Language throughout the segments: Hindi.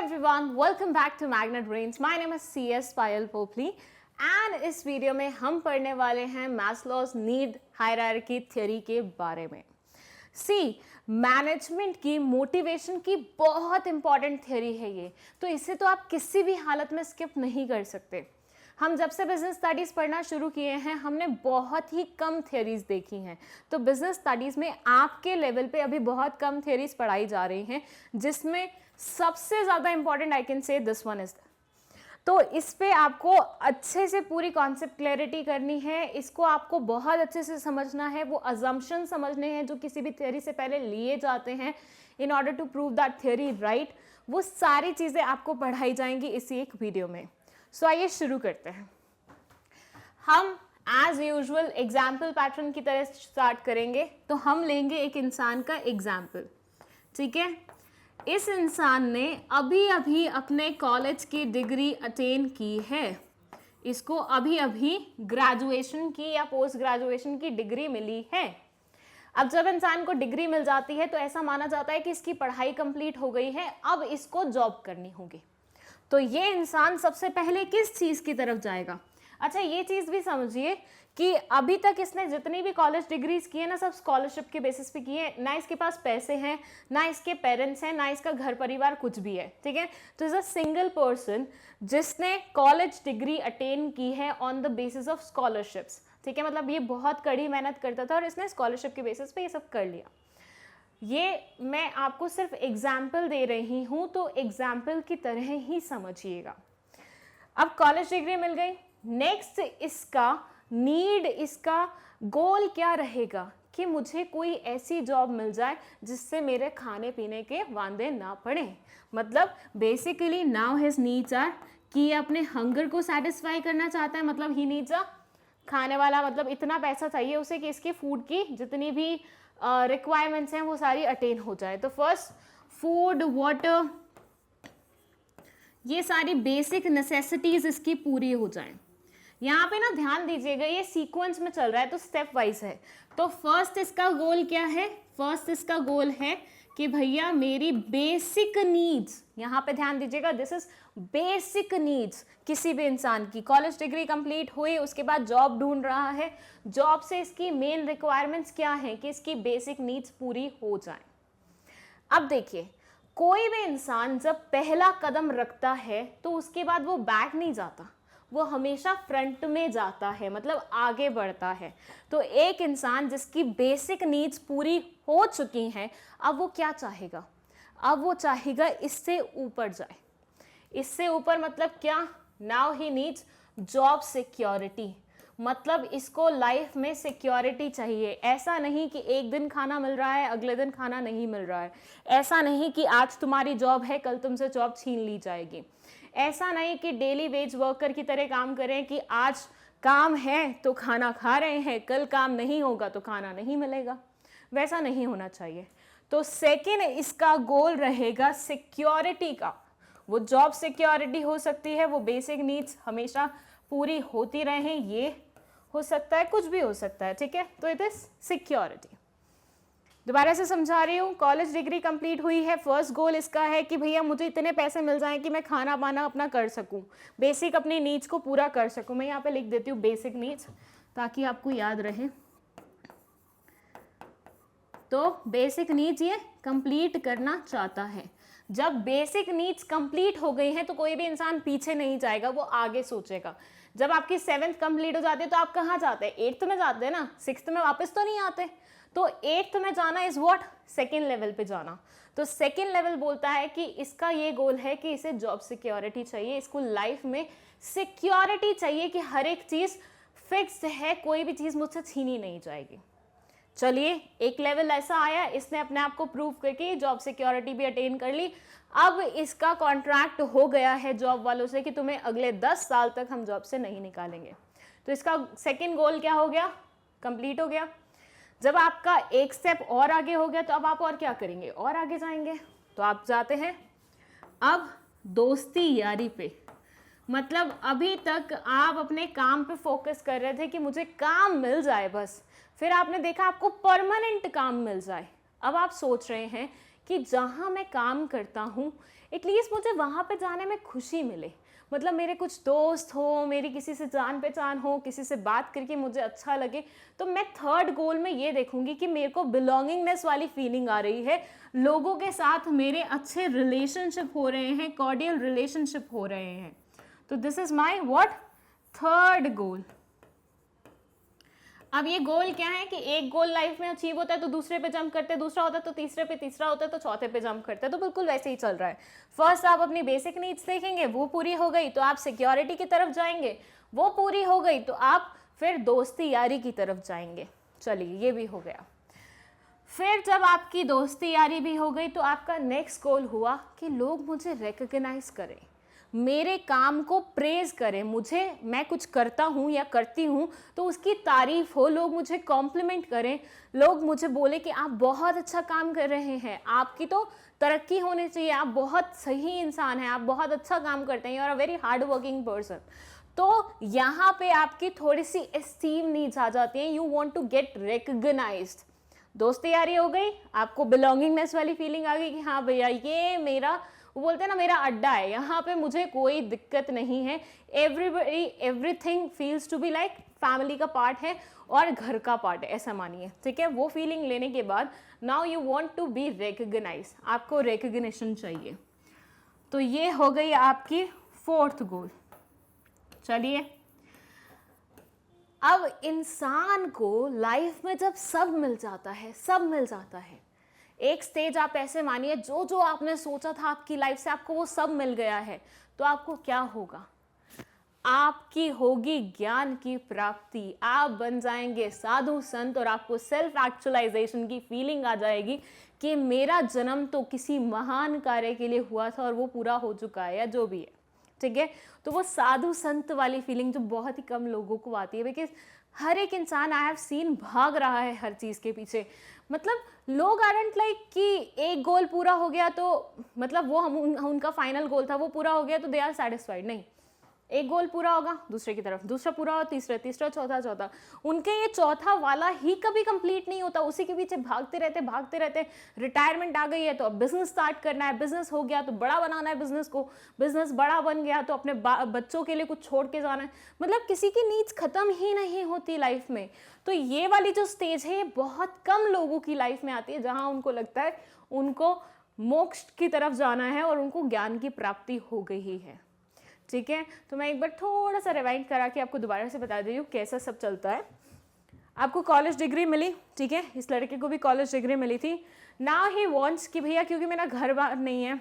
everyone, welcome back to Magnet Brains. My name is CS Payal Popli and इस वीडियो में हम पढ़ने वाले हैं मैस्लोज नीड हायरार्की थ्योरी के बारे में। मैनेजमेंट की मोटिवेशन की बहुत इंपॉर्टेंट थ्योरी है ये, तो इसे तो आप किसी भी हालत में स्किप नहीं कर सकते। हम जब से बिजनेस स्टडीज़ पढ़ना शुरू किए हैं हमने बहुत ही कम थ्योरीज देखी हैं, तो बिजनेस स्टडीज़ में आपके लेवल पे अभी बहुत कम थ्योरीज पढ़ाई जा रही हैं, जिसमें सबसे ज़्यादा important I can say this one is. तो इस पे आपको अच्छे से पूरी कॉन्सेप्ट क्लैरिटी करनी है, इसको आपको बहुत अच्छे से समझना है, वो अजम्पशन समझने हैं जो किसी भी थ्योरी से पहले लिए जाते हैं in order to prove that theory right. वो सारी चीज़ें आपको पढ़ाई जाएंगी इसी एक वीडियो में। सो आइए शुरू करते हैं। हम एज यूजुअल एग्जाम्पल पैटर्न की तरह स्टार्ट करेंगे। तो हम लेंगे एक इंसान का एग्जाम्पल, ठीक है। इस इंसान ने अभी अभी अपने कॉलेज की डिग्री अटेन की है, इसको अभी अभी ग्रेजुएशन की या पोस्ट ग्रेजुएशन की डिग्री मिली है। अब जब इंसान को डिग्री मिल जाती है तो ऐसा माना जाता है कि इसकी पढ़ाई कंप्लीट हो गई है, अब इसको जॉब करनी होगी। तो ये इंसान सबसे पहले किस चीज़ की तरफ जाएगा? अच्छा, ये चीज़ भी समझिए कि अभी तक इसने जितनी भी कॉलेज डिग्रीज की है ना, सब स्कॉलरशिप के बेसिस पे की है। ना इसके पास पैसे हैं, ना इसके पेरेंट्स हैं, ना इसका घर परिवार कुछ भी है, ठीक है। तो इज अ सिंगल पर्सन जिसने कॉलेज डिग्री अटेन की है on the basis of scholarships, ठीक है। मतलब ये बहुत कड़ी मेहनत करता था और इसने स्कॉलरशिप के बेसिस पे ये सब कर लिया। ये मैं आपको सिर्फ एग्जाम्पल दे रही हूँ, तो एग्जाम्पल की तरह ही समझिएगा। अब कॉलेज डिग्री मिल गई, नेक्स्ट इसका नीड, इसका गोल क्या रहेगा कि मुझे कोई ऐसी जॉब मिल जाए जिससे मेरे खाने पीने के वांदे ना पड़े। मतलब basically now his needs are कि ये अपने हंगर को सेटिस्फाई करना चाहता है। मतलब ही नीड्स अ खाने वाला, मतलब इतना पैसा चाहिए उसे कि इसकी फूड की जितनी भी रिक्वायरमेंट्स हैं वो सारी अटेन हो जाए। तो फर्स्ट फूड, वाटर, ये सारी बेसिक नेसेसिटीज इसकी पूरी हो जाएं। यहाँ पे ना ध्यान दीजिएगा, ये सीक्वेंस में चल रहा है तो स्टेप वाइज है। तो फर्स्ट इसका गोल क्या है? फर्स्ट इसका गोल है कि भैया मेरी बेसिक नीड्स, यहाँ पे ध्यान दीजिएगा, दिस इज बेसिक नीड्स किसी भी इंसान की। कॉलेज डिग्री कंप्लीट हुई, उसके बाद जॉब ढूंढ रहा है, जॉब से इसकी मेन रिक्वायरमेंट्स क्या है कि इसकी बेसिक नीड्स पूरी हो जाए। अब देखिए, कोई भी इंसान जब पहला कदम रखता है तो उसके बाद वो बैक नहीं जाता, वो हमेशा फ्रंट में जाता है, मतलब आगे बढ़ता है। तो एक इंसान जिसकी बेसिक नीड्स पूरी हो चुकी हैं, अब वो क्या चाहेगा? अब वो चाहेगा इससे ऊपर जाए। इससे ऊपर मतलब क्या? Now he needs job security. मतलब इसको लाइफ में सिक्योरिटी चाहिए। ऐसा नहीं कि एक दिन खाना मिल रहा है, अगले दिन खाना नहीं मिल रहा है। ऐसा नहीं कि आज तुम्हारी जॉब है, कल तुमसे जॉब छीन ली जाएगी। ऐसा नहीं कि डेली वेज वर्कर की तरह काम करें कि आज काम है तो खाना खा रहे हैं, कल काम नहीं होगा तो खाना नहीं मिलेगा। वैसा नहीं होना चाहिए। तो सेकेंड इसका गोल रहेगा सिक्योरिटी का। वो जॉब सिक्योरिटी हो सकती है, वो बेसिक नीड्स हमेशा पूरी होती रहें, ये हो सकता है, कुछ भी हो सकता है, ठीक है। तो इट इज सिक्योरिटी। दोबारा से समझा रही हूँ, कॉलेज डिग्री कंप्लीट हुई है, फर्स्ट गोल इसका है कि भैया मुझे इतने पैसे मिल जाएं कि मैं खाना पाना अपना कर सकूं, बेसिक अपनी नीड्स को पूरा कर सकूं। मैं यहाँ पे लिख देती हूँ बेसिक नीड्स ताकि आपको याद रहे। तो बेसिक नीड्स ये कंप्लीट करना चाहता है। जब बेसिक नीड्स कंप्लीट हो गई हैं तो कोई भी इंसान पीछे नहीं जाएगा, वो आगे सोचेगा। जब आपकी 7th कंप्लीट हो जाती है तो आप कहाँ जाते हैं? 8th में जाते हैं ना, 6th में वापस तो नहीं आते। तो 8th में जाना इज व्हाट? सेकेंड लेवल पे जाना। तो सेकेंड लेवल बोलता है कि इसका ये गोल है कि इसे जॉब सिक्योरिटी चाहिए, इसको लाइफ में सिक्योरिटी चाहिए कि हर एक चीज फिक्स्ड है, कोई भी चीज मुझसे छीनी नहीं जाएगी। चलिए, एक लेवल ऐसा आया, इसने अपने आप को प्रूव करके जॉब सिक्योरिटी भी अटेन कर ली। अब इसका कॉन्ट्रैक्ट हो गया है जॉब वालों से कि तुम्हें अगले 10 साल तक हम जॉब से नहीं निकालेंगे। तो इसका सेकेंड गोल क्या हो गया? कंप्लीट हो गया। जब आपका एक स्टेप और आगे हो गया तो अब आप और क्या करेंगे? और आगे जाएंगे। तो आप जाते हैं अब दोस्ती यारी पे। मतलब अभी तक आप अपने काम पे फोकस कर रहे थे कि मुझे काम मिल जाए बस, फिर आपने देखा आपको परमानेंट काम मिल जाए। अब आप सोच रहे हैं कि जहाँ मैं काम करता हूँ एटलीस्ट मुझे वहाँ पे जाने में खुशी मिले। मतलब मेरे कुछ दोस्त हो, मेरी किसी से जान पहचान हो, किसी से बात करके मुझे अच्छा लगे। तो मैं थर्ड गोल में ये देखूंगी कि मेरे को बिलोंगिंगनेस वाली फीलिंग आ रही है, लोगों के साथ मेरे अच्छे रिलेशनशिप हो रहे हैं, कॉर्डियल रिलेशनशिप हो रहे हैं। तो this is my what, third goal. अब ये गोल क्या है कि एक गोल लाइफ में अचीव होता है तो दूसरे पे जंप करते हैं, दूसरा होता है तो तीसरे पे, तीसरा होता है तो चौथे पे जंप करते हैं। तो बिल्कुल वैसे ही चल रहा है। फर्स्ट आप अपनी बेसिक नीड्स देखेंगे, वो पूरी हो गई तो आप सिक्योरिटी की तरफ जाएंगे, वो पूरी हो गई तो आप फिर दोस्ती यारी की तरफ जाएंगे। चलिए ये भी हो गया। फिर जब आपकी दोस्ती यारी भी हो गई तो आपका नेक्स्ट गोल हुआ कि लोग मुझे रिकॉग्नाइज करें, मेरे काम को प्रेज करें, मैं कुछ करता हूँ या करती हूँ तो उसकी तारीफ हो, लोग मुझे कॉम्प्लीमेंट करें, लोग मुझे बोले कि आप बहुत अच्छा काम कर रहे हैं, आपकी तो तरक्की होनी चाहिए, आप बहुत सही इंसान हैं, आप बहुत अच्छा काम करते हैं, you are a very hard working person. तो यहाँ पे आपकी थोड़ी सी एस्टीम नीड्स आ जाती हैं, you want to get recognized. दोस्ती यारी हो गई, आपको बिलोंगिंगनेस वाली फीलिंग आ गई कि हाँ भैया ये मेरा, वो बोलते हैं ना, मेरा अड्डा है, यहाँ पे मुझे कोई दिक्कत नहीं है, everybody everything feels to be like family का पार्ट है और घर का पार्ट है, ऐसा मानिए। ठीक है, वो फीलिंग लेने के बाद now you want to be recognize, आपको रिकॉग्निशन चाहिए। तो ये हो गई आपकी फोर्थ गोल। चलिए, अब इंसान को लाइफ में जब सब मिल जाता है, सब मिल जाता है, एक स्टेज आप ऐसे मानिए जो जो आपने सोचा था आपकी लाइफ से आपको वो सब मिल गया है, तो आपको क्या होगा, आपकी होगी ज्ञान की प्राप्ति, आप बन जाएंगे साधु संत और आपको सेल्फ एक्चुअलाइजेशन की फीलिंग आ जाएगी कि मेरा जन्म तो किसी महान कार्य के लिए हुआ था और वो पूरा हो चुका है या जो भी है। ठीक है, तो वो साधु संत वाली फीलिंग जो बहुत ही कम लोगों को आती है, बिकॉज हर एक इंसान आई हैव सीन भाग रहा है हर चीज़ के पीछे। मतलब लोग आरंट लाइक कि एक गोल पूरा हो गया तो मतलब वो उनका फाइनल गोल था, वो पूरा हो गया तो दे आर सेटिस्फाइड। नहीं, एक गोल पूरा होगा, दूसरे की तरफ दूसरा पूरा होगा, तीसरा, तीसरा, चौथा, चौथा, उनके ये चौथा वाला ही कभी कंप्लीट नहीं होता, उसी के पीछे भागते रहते। रिटायरमेंट आ गई है तो अब बिजनेस स्टार्ट करना है, बिजनेस हो गया तो बड़ा बनाना है बिजनेस को, बिजनेस बड़ा बन गया तो अपने बच्चों के लिए कुछ छोड़ के जाना है। मतलब किसी की नीड्स खत्म ही नहीं होती लाइफ में। तो ये वाली जो स्टेज है ये बहुत कम लोगों की लाइफ में आती है, जहाँ उनको लगता है उनको मोक्ष की तरफ जाना है और उनको ज्ञान की प्राप्ति हो गई ही है। ठीक है, तो मैं एक बार थोड़ा सा रिवाइंड करा के आपको दोबारा से बता देती हूँ कैसा सब चलता है। आपको कॉलेज डिग्री मिली, ठीक है, इस लड़के को भी कॉलेज डिग्री मिली थी। नाउ ही वांट्स कि भैया क्योंकि मेरा घर बार नहीं है,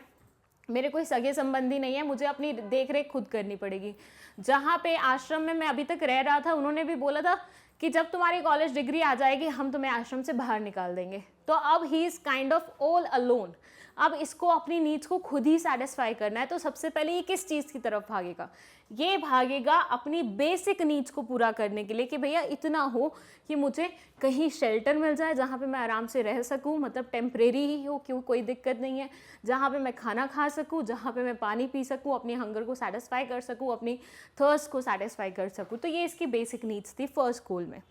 मेरे कोई सगे संबंधी नहीं है, मुझे अपनी देख रेख खुद करनी पड़ेगी। जहाँ पे आश्रम में मैं अभी तक रह रहा था उन्होंने भी बोला था कि जब तुम्हारी कॉलेज डिग्री आ जाएगी हम तुम्हें आश्रम से बाहर निकाल देंगे। तो अब he is kind of all alone, अब इसको अपनी नीड्स को खुद ही सेटिस्फाई करना है। तो सबसे पहले ये किस चीज़ की तरफ भागेगा, ये भागेगा अपनी बेसिक नीड्स को पूरा करने के लिए कि भैया इतना हो कि मुझे कहीं शेल्टर मिल जाए जहाँ पे मैं आराम से रह सकूँ, मतलब टेम्परेरी ही हो, क्यों कोई दिक्कत नहीं है, जहाँ पे मैं खाना खा सकूँ, जहाँ पे मैं पानी पी सकूँ, अपनी हंगर को सेटिस्फाई कर सकूँ, अपनी थर्स्ट को सेटिस्फाई कर सकूँ। तो ये इसकी बेसिक नीड्स थी फर्स्ट गोल में।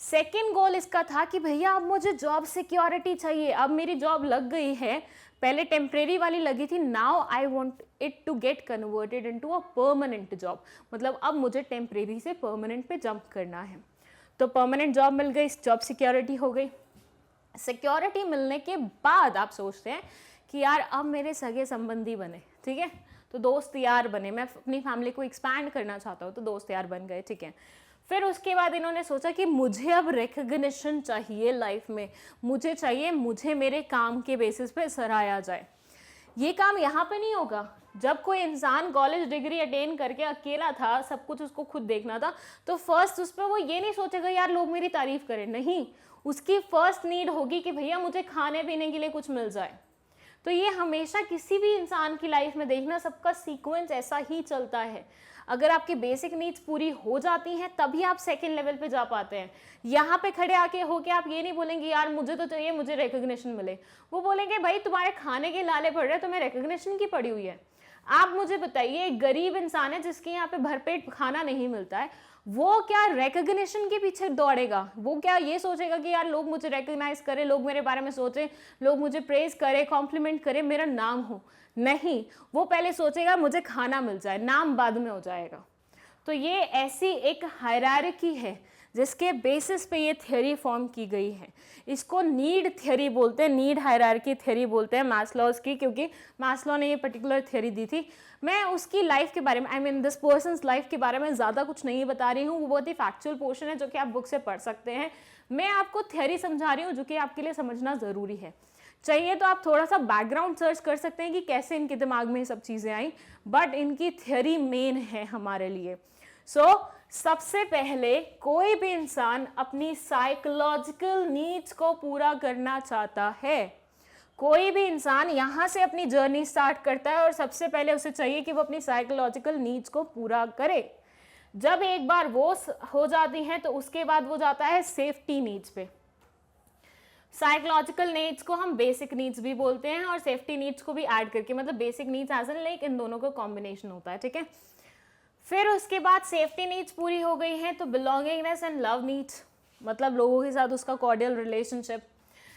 सेकेंड गोल इसका था कि भैया अब मुझे जॉब सिक्योरिटी चाहिए, अब मेरी जॉब लग गई है, पहले टेम्परेरी वाली लगी थी, now I want it to get converted into a permanent job, मतलब अब मुझे टेम्परेरी से परमानेंट पे जंप करना है। तो परमानेंट जॉब मिल गई, जॉब सिक्योरिटी हो गई। सिक्योरिटी मिलने के बाद आप सोचते हैं कि यार अब मेरे सगे संबंधी बने, ठीक है, तो दोस्त यार बने, मैं अपनी फैमिली को एक्सपैंड करना चाहता हूँ तो दोस्त यार बन गए, ठीक है। फिर उसके बाद इन्होंने सोचा कि मुझे अब रिकग्निशन चाहिए लाइफ में, मुझे चाहिए मुझे मेरे काम के बेसिस पे सराहा जाए। ये काम यहाँ पे नहीं होगा। जब कोई इंसान कॉलेज डिग्री अटेन करके अकेला था, सब कुछ उसको खुद देखना था, तो फर्स्ट उस पर वो ये नहीं सोचेगा यार लोग मेरी तारीफ करें, नहीं, उसकी फर्स्ट नीड होगी कि भैया मुझे खाने पीने के लिए कुछ मिल जाए। तो ये हमेशा किसी भी इंसान की लाइफ में देखना, सबका सीक्वेंस ऐसा ही चलता है। अगर आपकी बेसिक नीड्स पूरी हो जाती हैं तभी आप सेकंड लेवल पे जा पाते हैं। यहाँ पे खड़े आके होके आप ये नहीं बोलेंगे यार मुझे तो चाहिए मुझे रिकग्निशन मिले, वो बोलेंगे भाई तुम्हारे खाने के लाले पड़ रहे हैं, तुम्हें रिकग्निशन की पड़ी हुई है। आप मुझे बताइए, एक गरीब इंसान है जिसके यहाँ पे भरपेट खाना नहीं मिलता है, वो क्या रिकग्निशन के पीछे दौड़ेगा? वो क्या ये सोचेगा कि यार लोग मुझे रिकग्नाइज करें, लोग मेरे बारे में सोचें, लोग मुझे प्रेज करें, कॉम्प्लीमेंट करें, मेरा नाम हो? नहीं, वो पहले सोचेगा मुझे खाना मिल जाए, नाम बाद में हो जाएगा। तो ये ऐसी एक हायरार्की है जिसके बेसिस पे ये थ्योरी फॉर्म की गई है। इसको नीड थ्योरी बोलते हैं, नीड हायरार्की थ्योरी बोलते हैं मास्लोस की, क्योंकि मास्लो ने ये पर्टिकुलर थ्योरी दी थी। मैं उसकी लाइफ के बारे में, I mean this persons life के बारे में ज़्यादा कुछ नहीं बता रही हूँ, वो बहुत ही फैक्चुअल पोर्शन है जो कि आप बुक से पढ़ सकते हैं। मैं आपको थ्योरी समझा रही हूँ जो कि आपके लिए समझना ज़रूरी है। चाहिए तो आप थोड़ा सा बैकग्राउंड सर्च कर सकते हैं कि कैसे इनके दिमाग में ये सब चीज़ें आई, बट इनकी थ्योरी मेन है हमारे लिए। सबसे पहले कोई भी इंसान अपनी साइकोलॉजिकल नीड्स को पूरा करना चाहता है। कोई भी इंसान यहाँ से अपनी जर्नी स्टार्ट करता है और सबसे पहले उसे चाहिए कि वो अपनी साइकोलॉजिकल नीड्स को पूरा करे। जब एक बार वो हो जाती हैं तो उसके बाद वो जाता है सेफ्टी नीड्स पे। साइकोलॉजिकल नीड्स को हम बेसिक नीड्स भी बोलते हैं और सेफ्टी नीड्स को भी ऐड करके, मतलब basic needs as an like इन दोनों का कॉम्बिनेशन होता है, ठीक है। फिर उसके बाद सेफ्टी नीड्स पूरी हो गई हैं तो बिलोंगिंगनेस एंड लव नीड्स, मतलब लोगों के साथ उसका कॉर्डियल रिलेशनशिप।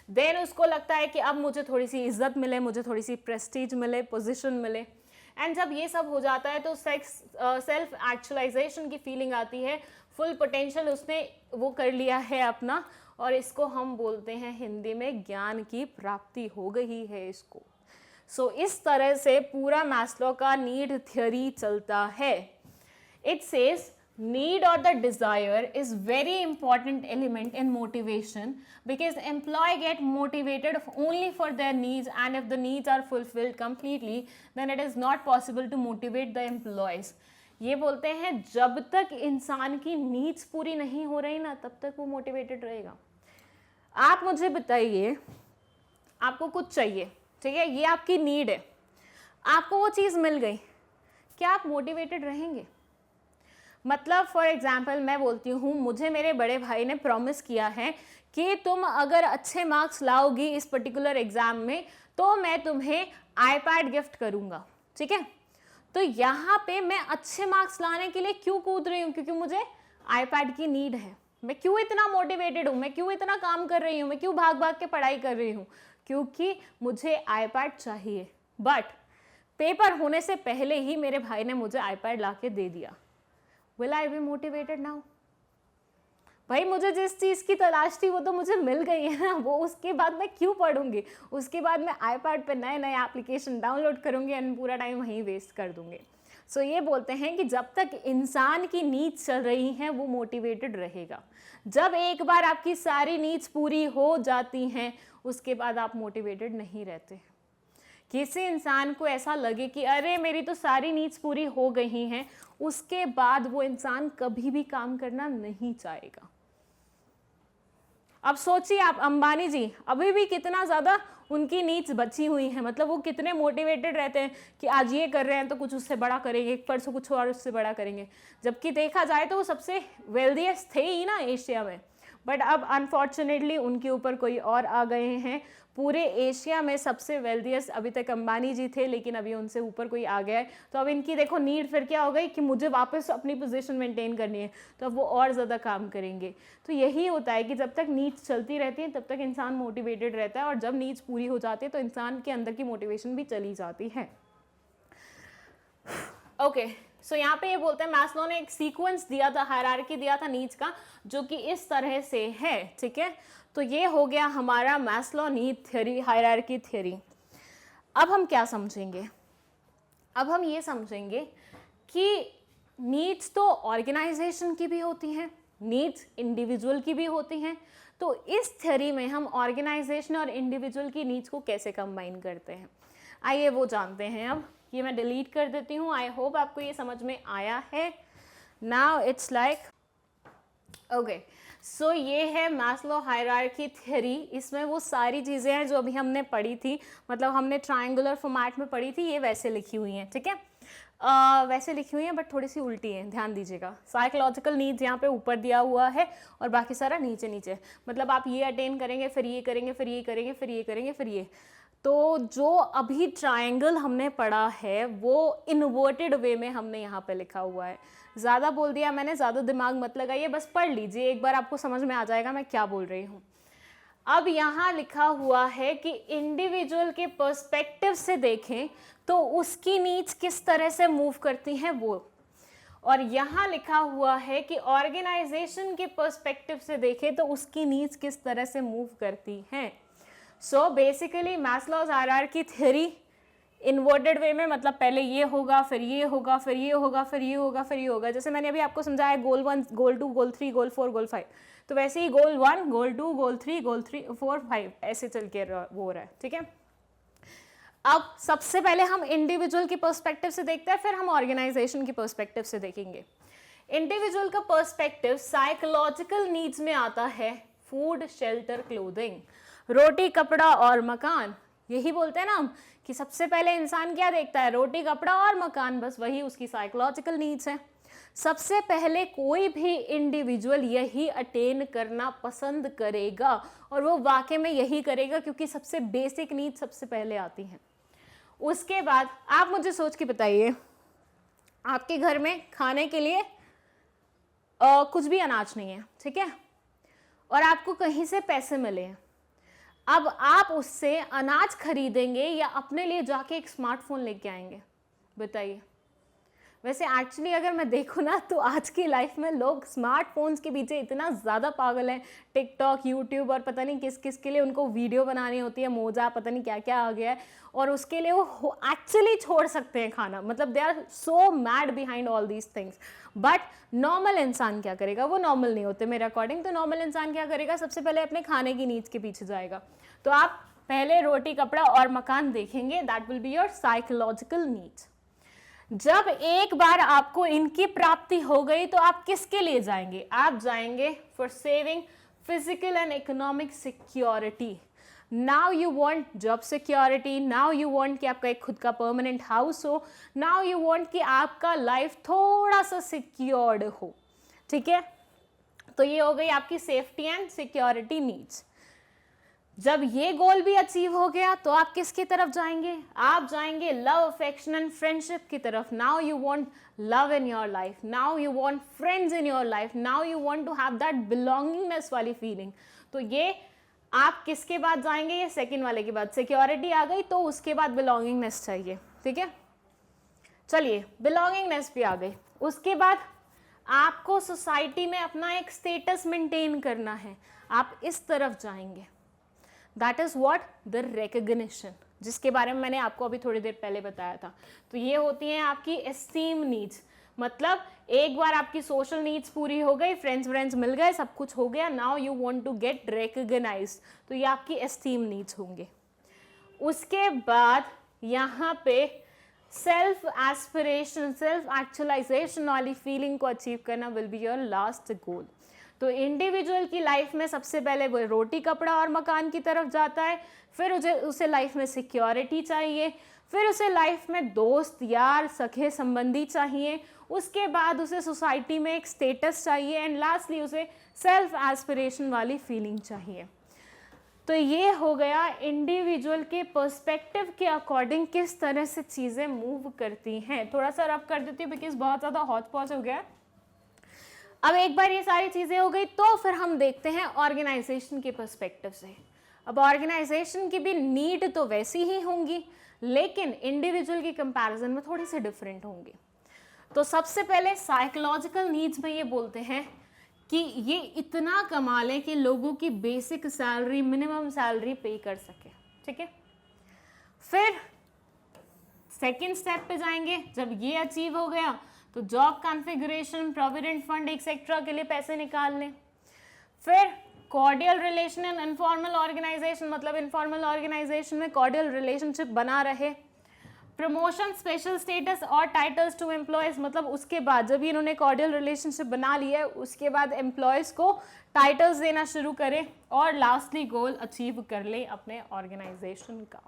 देन उसको लगता है कि अब मुझे थोड़ी सी इज्जत मिले, मुझे थोड़ी सी प्रेस्टीज मिले, पोजीशन मिले। एंड जब ये सब हो जाता है तो सेल्फ एक्चुअलाइजेशन की फीलिंग आती है, फुल पोटेंशियल उसने वो कर लिया है अपना, और इसको हम बोलते हैं हिंदी में ज्ञान की प्राप्ति हो गई है इसको। सो इस तरह से पूरा मैस्लो का नीड थ्योरी चलता है। It says need or the desire is very important element in motivation because employee get motivated only for their needs, and if the needs are fulfilled completely then it is not possible to motivate the employees. ये बोलते हैं जब तक इंसान की नीड्स पूरी नहीं हो रही ना तब तक वो मोटिवेटेड रहेगा। आप मुझे बताइए, आपको कुछ चाहिए, ठीक है, ये आपकी नीड है, आपको वो चीज़ मिल गई, क्या आप मोटिवेटेड रहेंगे? मतलब फॉर एग्जाम्पल मैं बोलती हूँ, मुझे मेरे बड़े भाई ने प्रॉमिस किया है कि तुम अगर अच्छे मार्क्स लाओगी इस पर्टिकुलर एग्जाम में तो मैं तुम्हें आईपैड गिफ्ट करूँगा, ठीक है। तो यहाँ पे मैं अच्छे मार्क्स लाने के लिए क्यों कूद रही हूँ? क्योंकि मुझे आईपैड की नीड है। मैं क्यों इतना मोटिवेटेड हूँ, मैं क्यों इतना काम कर रही हूँ, मैं क्यों भाग भाग के पढ़ाई कर रही हूँ? क्योंकि मुझे आईपैड चाहिए। बट पेपर होने से पहले ही मेरे भाई ने मुझे आईपैड ला के दे दिया। Will I be motivated now? भाई मुझे जिस चीज़ की तलाश थी वो तो मुझे मिल गई है ना, वो उसके बाद मैं क्यों पढ़ूंगी? उसके बाद मैं आईपैड पे नए नए एप्लीकेशन डाउनलोड करूंगी एंड पूरा टाइम वहीं वेस्ट कर दूंगी। सो ये बोलते हैं कि जब तक इंसान की नीड्स चल रही हैं वो मोटिवेटेड रहेगा। जब एक बार आपकी सारी नीड्स पूरी हो जाती हैं उसके बाद आप मोटिवेटेड नहीं रहते। किसी इंसान को ऐसा लगे कि अरे मेरी तो सारी नीड्स पूरी हो गई हैं, उसके बाद वो इंसान कभी भी काम करना नहीं चाहेगा। अब सोचिए आप, अंबानी जी अभी भी कितना ज़्यादा उनकी नीड्स बची हुई हैं, मतलब वो कितने मोटिवेटेड रहते हैं कि आज ये कर रहे हैं तो कुछ उससे बड़ा करेंगे, परसों कुछ और उससे बड़ा करेंगे। जबकि देखा जाए तो वो सबसे वेल्दीएस्ट थे ही ना एशिया में, बट अब अनफॉर्चुनेटली उनके ऊपर कोई और आ गए हैं। पूरे एशिया में सबसे वेल्दीएस्ट अभी तक अंबानी जी थे, लेकिन अभी उनसे ऊपर कोई आ गया है। तो अब इनकी देखो नीड फिर क्या हो गई कि मुझे वापस अपनी पोजीशन मेंटेन करनी है, तो अब वो और ज़्यादा काम करेंगे। तो यही होता है कि जब तक नीड्स चलती रहती हैं तब तक इंसान मोटिवेटेड रहता है, और जब नीड्स पूरी हो जाती है तो इंसान के अंदर की मोटिवेशन भी चली जाती है। ओके, सो यहाँ पे ये बोलते हैं मैस्लो ने एक सीक्वेंस दिया था, हायरार्की दिया था नीड्स का, जो कि इस तरह से है, ठीक है। तो ये हो गया हमारा Maslow need theory, hierarchy theory. अब हम क्या समझेंगे? अब हम ये समझेंगे कि नीड्स तो ऑर्गेनाइजेशन की भी होती हैं, नीड्स इंडिविजुअल की भी होती हैं। तो इस थ्योरी में हम ऑर्गेनाइजेशन और इंडिविजुअल की नीड्स को कैसे कंबाइन करते हैं, आइए वो जानते हैं। अब ये मैं डिलीट कर देती हूँ। आई होप आपको ये समझ में आया है। नाउ इट्स लाइक ओके, सो ये है मैस्लो हायरार्की थ्योरी। इसमें वो सारी चीज़ें हैं जो अभी हमने पढ़ी थी, मतलब हमने ट्रायंगुलर फॉर्मेट में पढ़ी थी, ये वैसे लिखी हुई हैं, ठीक है। वैसे लिखी हुई हैं बट थोड़ी सी उल्टी हैं, ध्यान दीजिएगा। साइकोलॉजिकल नीड्स यहाँ पे ऊपर दिया हुआ है और बाकी सारा नीचे नीचे, मतलब आप ये अटेन करेंगे, फिर ये करेंगे, फिर ये करेंगे, फिर ये करेंगे, फिर ये। तो जो अभी ट्रायंगल हमने पढ़ा है वो इन्वर्टेड वे में हमने यहाँ पे लिखा हुआ है। ज़्यादा बोल दिया मैंने, ज़्यादा दिमाग मत लगाइए, बस पढ़ लीजिए एक बार, आपको समझ में आ जाएगा मैं क्या बोल रही हूँ। अब यहाँ लिखा हुआ है कि इंडिविजुअल के पर्सपेक्टिव से देखें तो उसकी नीड्स किस तरह से मूव करती हैं वो, और यहाँ लिखा हुआ है कि ऑर्गेनाइजेशन के पर्सपेक्टिव से देखें तो उसकी नीड्स किस तरह से मूव करती हैं। So basically Maslow's hierarchy theory inverted way में, मतलब पहले ये होगा, फिर ये होगा, फिर ये होगा, फिर ये होगा, फिर ये होगा। जैसे मैंने अभी आपको समझाया गोल 1, गोल 2, गोल 3, गोल 4, गोल 5, तो वैसे ही गोल 1, गोल 2, गोल 3, गोल 4, 5 ऐसे चल के वो हो रहा है, ठीक है। अब सबसे पहले हम इंडिविजुअल के पर्सपेक्टिव से देखते हैं, फिर हम ऑर्गेनाइजेशन के पर्सपेक्टिव से देखेंगे। इंडिविजुअल का पर्सपेक्टिव साइकोलॉजिकल नीड्स में आता है, फूड, शेल्टर, क्लोथिंग, रोटी, कपड़ा और मकान। यही बोलते हैं ना हम कि सबसे पहले इंसान क्या देखता है, रोटी, कपड़ा और मकान, बस वही उसकी साइकोलॉजिकल नीड्स है। सबसे पहले कोई भी इंडिविजुअल यही अटेन करना पसंद करेगा, और वो वाकई में यही करेगा क्योंकि सबसे बेसिक नीड सबसे पहले आती हैं। उसके बाद आप मुझे सोच के बताइए, आपके घर में खाने के लिए कुछ भी अनाज नहीं है, ठीक है, और आपको कहीं से पैसे मिले हैं। अब आप उससे अनाज खरीदेंगे या अपने लिए जाके एक स्मार्टफोन लेके आएंगे, बताइए। वैसे एक्चुअली अगर मैं देखूँ ना तो आज की लाइफ में लोग स्मार्टफोन्स के पीछे इतना ज़्यादा पागल हैं, टिकटॉक, यूट्यूब और पता नहीं किस किस के लिए उनको वीडियो बनानी होती है, मोजा पता नहीं क्या क्या आ गया है, और उसके लिए वो एक्चुअली छोड़ सकते हैं खाना, मतलब they are so mad behind all these things. But normal इंसान क्या करेगा, वो नॉर्मल नहीं होते मेरे अकॉर्डिंग। तो नॉर्मल इंसान क्या करेगा, सबसे पहले अपने खाने की नीड्स के पीछे जाएगा। तो आप पहले रोटी, कपड़ा और मकान देखेंगे, that will be your psychological needs. जब एक बार आपको इनकी प्राप्ति हो गई तो आप किसके लिए जाएंगे, आप जाएंगे for saving physical and economic security. Now you want job security, now you want कि आपका एक खुद का परमानेंट हाउस हो, नाउ यू वांट कि आपका लाइफ थोड़ा सा सिक्योर्ड हो, ठीक है। तो ये हो गई आपकी सेफ्टी एंड सिक्योरिटी नीड्स। जब ये गोल भी अचीव हो गया तो आप किसकी तरफ जाएंगे, आप जाएंगे लव, अफेक्शन एंड फ्रेंडशिप की तरफ। Now you want love in your life, now you want friends in your life, now you want to have that belongingness वाली फीलिंग। तो ये आप किसके बाद जाएंगे, ये सेकंड वाले के बाद। सिक्योरिटी आ गई तो उसके बाद बिलोंगिंगनेस चाहिए, ठीक है। चलिए बिलोंगिंगनेस भी आ गई, उसके बाद आपको सोसाइटी में अपना एक स्टेटस मेंटेन करना है, आप इस तरफ जाएंगे। That is what, the recognition, जिसके बारे में मैंने आपको अभी थोड़ी देर पहले बताया था। तो ये होती हैं आपकी एस्टीम नीड्स, मतलब एक बार आपकी सोशल नीड्स पूरी हो गई, फ्रेंड्स मिल गए, सब कुछ हो गया, now you want to get recognized, तो ये आपकी एस्टीम नीड्स होंगे। उसके बाद यहाँ पे सेल्फ एस्पिरेशन, सेल्फ एक्चुअलाइजेशन वाली फीलिंग को अचीव करना विल बी योर लास्ट गोल। तो इंडिविजुअल की लाइफ में सबसे पहले वो रोटी, कपड़ा और मकान की तरफ जाता है, फिर उसे लाइफ में सिक्योरिटी चाहिए, फिर उसे लाइफ में दोस्त, यार, सखे संबंधी चाहिए, उसके बाद उसे सोसाइटी में एक स्टेटस चाहिए, एंड लास्टली उसे सेल्फ एस्पिरेशन वाली फीलिंग चाहिए। तो ये हो गया इंडिविजुअल के पर्सपेक्टिव के अकॉर्डिंग किस तरह से चीज़ें मूव करती हैं। थोड़ा सा रब कर देती हूँ बिकॉज बहुत ज़्यादा हॉट पॉज हो गया। अब एक बार ये सारी चीज़ें हो गई तो फिर हम देखते हैं ऑर्गेनाइजेशन के पर्सपेक्टिव से। अब ऑर्गेनाइजेशन की भी नीड तो वैसी ही होंगी, लेकिन इंडिविजुअल की कंपैरिजन में थोड़ी सी डिफरेंट होंगी। तो सबसे पहले साइकोलॉजिकल नीड्स में ये बोलते हैं कि ये इतना कमा लें कि लोगों की बेसिक सैलरी, मिनिमम सैलरी पे कर सके, ठीक है। फिर सेकेंड स्टेप पे जाएंगे, जब ये अचीव हो गया तो job configuration, provident fund etcetera के लिए पैसे निकाल लें। फिर cordial relation and informal organization, मतलब इनफॉर्मल ऑर्गेनाइजेशन में कॉर्डियल रिलेशनशिप बना रहे। प्रमोशन, स्पेशल स्टेटस और टाइटल्स टू एम्प्लॉयज, मतलब उसके बाद जब इन्होंने कॉर्डियल रिलेशनशिप बना लिया है उसके बाद एम्प्लॉयज को टाइटल्स देना शुरू करें और लास्टली गोल अचीव कर ले अपने ऑर्गेनाइजेशन का।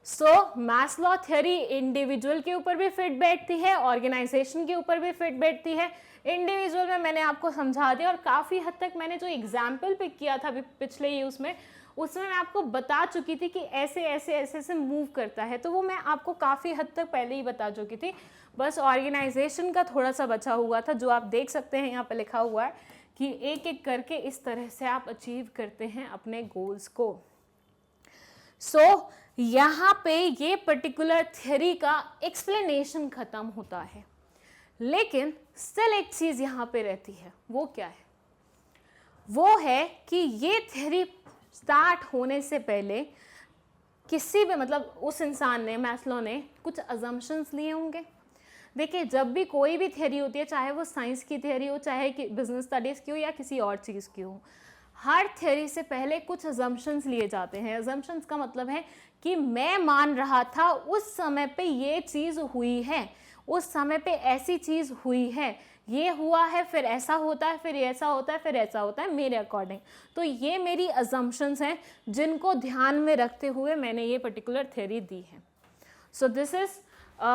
सो मैस्लो थ्योरी इंडिविजुअल के ऊपर भी फिट बैठती है, ऑर्गेनाइजेशन के ऊपर भी फिट बैठती है। इंडिविजुअल में मैंने आपको समझा दिया और काफ़ी हद तक मैंने जो एग्जाम्पल पिक किया था पिछले ही उसमें, उसमें मैं आपको बता चुकी थी कि ऐसे ऐसे ऐसे ऐसे मूव करता है, तो वो मैं आपको काफ़ी हद तक पहले ही बता चुकी थी। बस ऑर्गेनाइजेशन का थोड़ा सा बचा हुआ था, जो आप देख सकते हैं यहाँ पे लिखा हुआ है कि एक एक करके इस तरह से आप अचीव करते हैं अपने गोल्स को। सो यहाँ पे ये पर्टिकुलर थ्योरी का एक्सप्लेनेशन खत्म होता है, लेकिन स्टिल एक चीज यहाँ पे रहती है। वो क्या है? वो है कि ये थ्योरी स्टार्ट होने से पहले किसी भी मतलब उस इंसान ने, मैस्लो ने, कुछ अजम्पशंस लिए होंगे। देखिए, जब भी कोई भी थ्योरी होती है, चाहे वो साइंस की थ्योरी हो, चाहे कि बिजनेस स्टडीज़ की हो या किसी और चीज़ की हो, हर थ्योरी से पहले कुछ अजम्पशंस लिए जाते हैं। अजम्पशंस का मतलब है कि मैं मान रहा था उस समय पे ये चीज़ हुई है, उस समय पे ऐसी चीज़ हुई है, ये हुआ है, फिर ऐसा होता है, फिर ऐसा होता है, फिर ऐसा होता है मेरे अकॉर्डिंग। तो ये मेरी अजम्पशंस हैं जिनको ध्यान में रखते हुए मैंने ये पर्टिकुलर थ्योरी दी है। So this is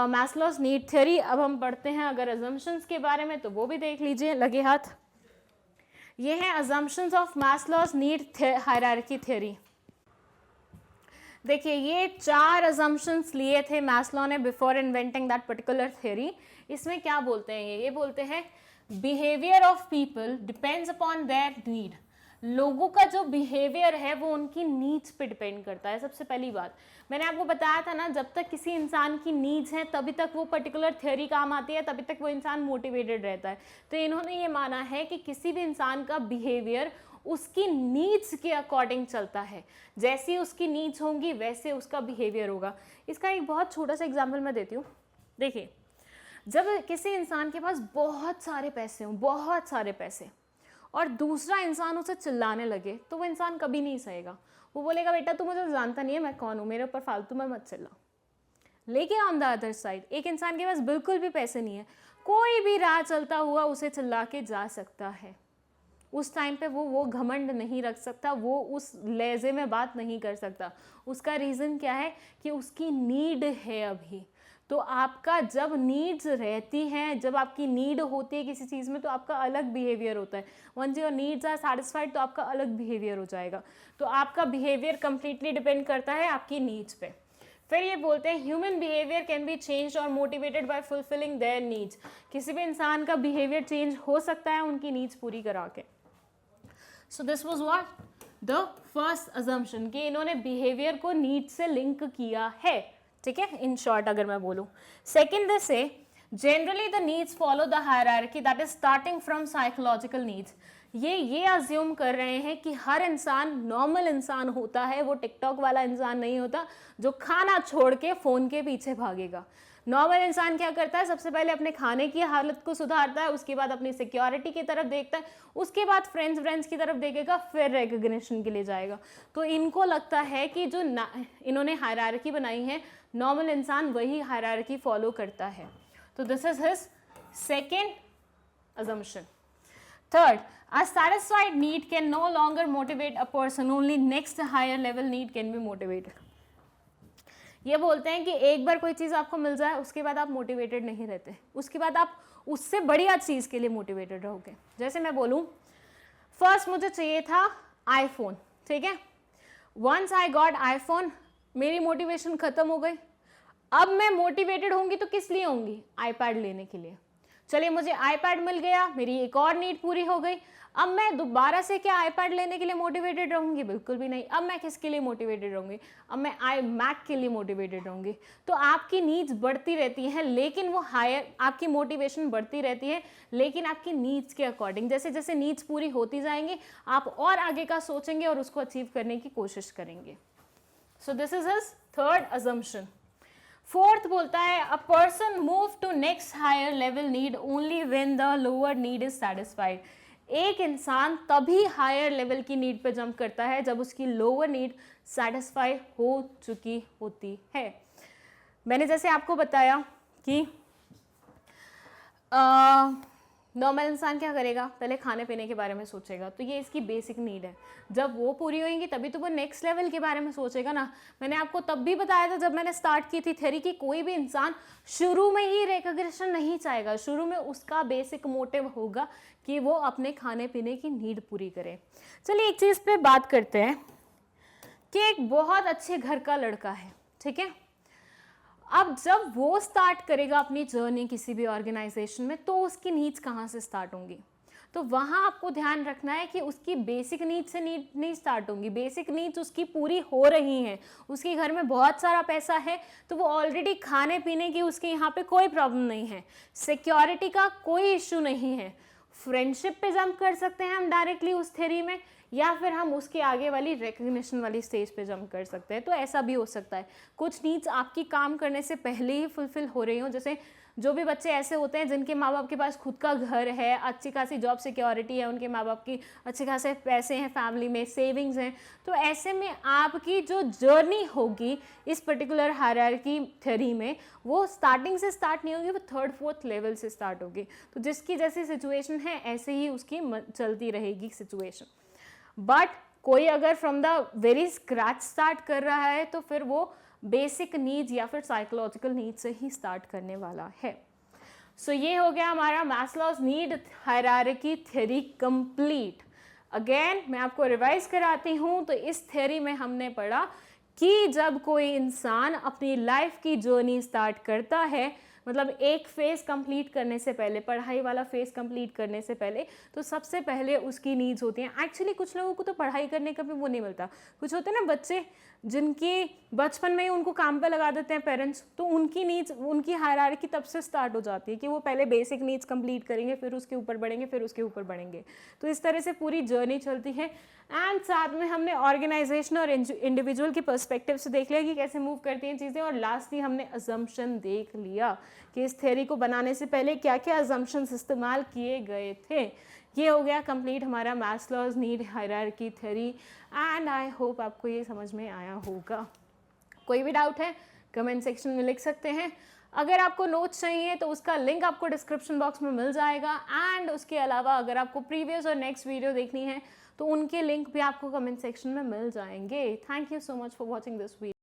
Maslow's need theory. अब हम पढ़ते हैं अगर अजम्पशंस के बारे में, तो वो भी देख लीजिए लगे हाथ। ये है assumptions of Maslow's need hierarchy theory. देखिए, ये 4 अजम्पशंस लिए थे मैस्लो ने before inventing that particular theory. इसमें क्या बोलते हैं ये बोलते हैं behaviour of people depends upon their need. लोगों का जो बिहेवियर है वो उनकी नीड्स पे डिपेंड करता है। सबसे पहली बात मैंने आपको बताया था ना, जब तक किसी इंसान की नीड्स हैं तभी तक वो पर्टिकुलर थ्योरी काम आती है, तभी तक वो इंसान मोटिवेटेड रहता है। तो इन्होंने ये माना है कि किसी भी इंसान का बिहेवियर उसकी नीड्स के अकॉर्डिंग चलता है। जैसी उसकी नीड्स होंगी वैसे उसका बिहेवियर होगा। इसका एक बहुत छोटा सा एग्जाम्पल मैं देती हूँ। देखिए, जब किसी इंसान के पास बहुत सारे पैसे हों, बहुत सारे पैसे, और दूसरा इंसान उसे चिल्लाने लगे, तो वो इंसान कभी नहीं सहेगा। वो बोलेगा बेटा तू मुझे जानता नहीं है मैं कौन हूँ, मेरे ऊपर फालतू में मत चिल्ला। लेकिन ऑन द अदर साइड एक इंसान के पास बिल्कुल भी पैसे नहीं है, कोई भी राह चलता हुआ उसे चिल्ला के जा सकता है। उस टाइम पे वो घमंड नहीं रख सकता, वो उस लहजे में बात नहीं कर सकता। उसका रीज़न क्या है कि उसकी नीड है अभी। तो आपका जब नीड्स रहती हैं, जब आपकी नीड होती है किसी चीज़ में, तो आपका अलग बिहेवियर होता है। Once your needs are satisfied तो आपका अलग बिहेवियर हो जाएगा। तो आपका बिहेवियर कंप्लीटली डिपेंड करता है आपकी नीड्स पे। फिर ये बोलते हैं human behaviour can be changed और motivated by fulfilling their needs. किसी भी इंसान का बिहेवियर चेंज हो सकता है उनकी नीड्स पूरी करा के। So this was what the first assumption, कि इन्होंने बिहेवियर को नीड से लिंक किया है। ठीक है, इन शॉर्ट अगर मैं बोलूँ। सेकेंड दिस है generally the needs follow the hierarchy that is starting from psychological needs. ये अज्यूम कर रहे हैं कि हर इंसान नॉर्मल इंसान होता है, वो टिकटॉक वाला इंसान नहीं होता जो खाना छोड़ के फ़ोन के पीछे भागेगा। नॉर्मल इंसान क्या करता है, सबसे पहले अपने खाने की हालत को सुधारता है, उसके बाद अपनी सिक्योरिटी की तरफ देखता है, उसके बाद फ्रेंड्स की तरफ देखेगा, फिर रिकग्निशन के लिए जाएगा। तो इनको लगता है कि जो इन्होंने हायरार्की बनाई है, नॉर्मल इंसान वही हायरार्की फॉलो करता है। तो this is his second assumption. Third, a satisfied need can no longer motivate a person, only next higher level need can be motivated. ये बोलते हैं कि एक बार कोई चीज़ आपको मिल जाए उसके बाद आप मोटिवेटेड नहीं रहते, उसके बाद आप उससे बढ़िया चीज़ के लिए मोटिवेटेड रहोगे। जैसे मैं बोलूँ, फर्स्ट मुझे चाहिए था आईफोन, ठीक है, वंस आई गॉट आईफोन मेरी मोटिवेशन ख़त्म हो गई। अब मैं मोटिवेटेड होंगी तो किस लिए होंगी, आईपैड लेने के लिए। चलिए मुझे आईपैड मिल गया, मेरी एक और नीड पूरी हो गई। अब मैं दोबारा से क्या आईपैड लेने के लिए मोटिवेटेड रहूंगी, बिल्कुल भी नहीं। अब मैं किसके लिए मोटिवेटेड रहूंगी, अब मैं आई मैक के लिए मोटिवेटेड रहूंगी। तो आपकी नीड्स बढ़ती रहती हैं, लेकिन वो हायर, आपकी मोटिवेशन बढ़ती रहती है लेकिन आपकी नीड्स के अकॉर्डिंग। जैसे जैसे नीड्स पूरी होती जाएंगी आप और आगे का सोचेंगे और उसको अचीव करने की कोशिश करेंगे। So this is his third assumption. Fourth बोलता है a person move to next higher level need only when the lower need is satisfied. एक इंसान तभी हायर लेवल की नीड पे जंप करता है जब उसकी लोअर नीड सैटिस्फाई हो चुकी होती है। मैंने जैसे आपको बताया कि नॉर्मल इंसान क्या करेगा, पहले खाने पीने के बारे में सोचेगा, तो ये इसकी बेसिक नीड है। जब वो पूरी होंगी तभी तो वो नेक्स्ट लेवल के बारे में सोचेगा ना। मैंने आपको तब भी बताया था जब मैंने स्टार्ट की थी थ्योरी कि कोई भी इंसान शुरू में ही रिकग्निशन नहीं चाहेगा। शुरू में उसका बेसिक मोटिव होगा कि वो अपने खाने पीने की नीड पूरी करे। चलिए एक चीज़ पे बात करते हैं, कि एक बहुत अच्छे घर का लड़का है, ठीक है। अब जब वो स्टार्ट करेगा अपनी जर्नी किसी भी ऑर्गेनाइजेशन में, तो उसकी नीड्स कहाँ से स्टार्ट होंगी? तो वहाँ आपको ध्यान रखना है कि उसकी बेसिक नीड्स से नीड नहीं स्टार्ट होंगी। बेसिक नीड्स उसकी पूरी हो रही हैं, उसके घर में बहुत सारा पैसा है, तो वो ऑलरेडी खाने पीने की उसके यहाँ पे कोई प्रॉब्लम नहीं है, सिक्योरिटी का कोई इशू नहीं है। फ्रेंडशिप पे जंप कर सकते हैं हम डायरेक्टली उस थ्योरी में, या फिर हम उसके आगे वाली रिकग्निशन वाली स्टेज पे जंप कर सकते हैं। तो ऐसा भी हो सकता है, कुछ नीड्स आपकी काम करने से पहले ही फुलफिल हो रही हो। जैसे जो भी बच्चे ऐसे होते हैं जिनके माँ बाप के पास खुद का घर है, अच्छी खासी जॉब सिक्योरिटी है, उनके माँ बाप की अच्छे खासे पैसे हैं, फैमिली में सेविंग्स हैं, तो ऐसे में आपकी जो जर्नी होगी इस पर्टिकुलर हायरार्की थ्योरी में, वो स्टार्टिंग से स्टार्ट नहीं होगी, वो थर्ड फोर्थ लेवल से स्टार्ट होगी। तो जिसकी जैसी सिचुएशन है ऐसे ही उसकी चलती रहेगी सिचुएशन। बट कोई अगर from the very scratch start कर रहा है तो फिर वो बेसिक नीड्स या फिर साइकोलॉजिकल नीड्स से ही स्टार्ट करने वाला है। सो ये हो गया हमारा Maslow's need hierarchy theory complete. Again मैं आपको रिवाइज कराती हूँ। तो इस थ्योरी में हमने पढ़ा कि जब कोई इंसान अपनी लाइफ की जर्नी स्टार्ट करता है, मतलब एक फेज कंप्लीट करने से पहले, पढ़ाई वाला फेज कंप्लीट करने से पहले, तो सबसे पहले उसकी नीड्स होती हैं। एक्चुअली कुछ लोगों को तो पढ़ाई करने का भी वो नहीं मिलता। कुछ होते हैं ना बच्चे जिनकी बचपन में ही उनको काम पे लगा देते हैं पेरेंट्स, तो उनकी नीड्स, उनकी हायरार्की तब से स्टार्ट हो जाती है कि वो पहले बेसिक नीड्स कंप्लीट करेंगे, फिर उसके ऊपर बढ़ेंगे, फिर उसके ऊपर बढ़ेंगे। तो इस तरह से पूरी जर्नी चलती है। एंड साथ में हमने ऑर्गेनाइजेशन और इंडिविजुअल के पर्सपेक्टिव से देख लिया कि कैसे मूव करती हैं चीज़ें, और लास्टली हमने अजम्पशन देख लिया कि इस थ्योरी को बनाने से पहले क्या क्या अजम्पशंस इस्तेमाल किए गए थे। ये हो गया कंप्लीट हमारा Maslow's need hierarchy theory. And I hope आपको ये समझ में आया होगा। कोई भी डाउट है कमेंट सेक्शन में लिख सकते हैं। अगर आपको नोट्स चाहिए तो उसका लिंक आपको डिस्क्रिप्शन बॉक्स में मिल जाएगा। एंड उसके अलावा अगर आपको प्रीवियस और नेक्स्ट वीडियो देखनी है तो उनके लिंक भी आपको कमेंट सेक्शन में मिल जाएंगे। Thank you so much for watching this video.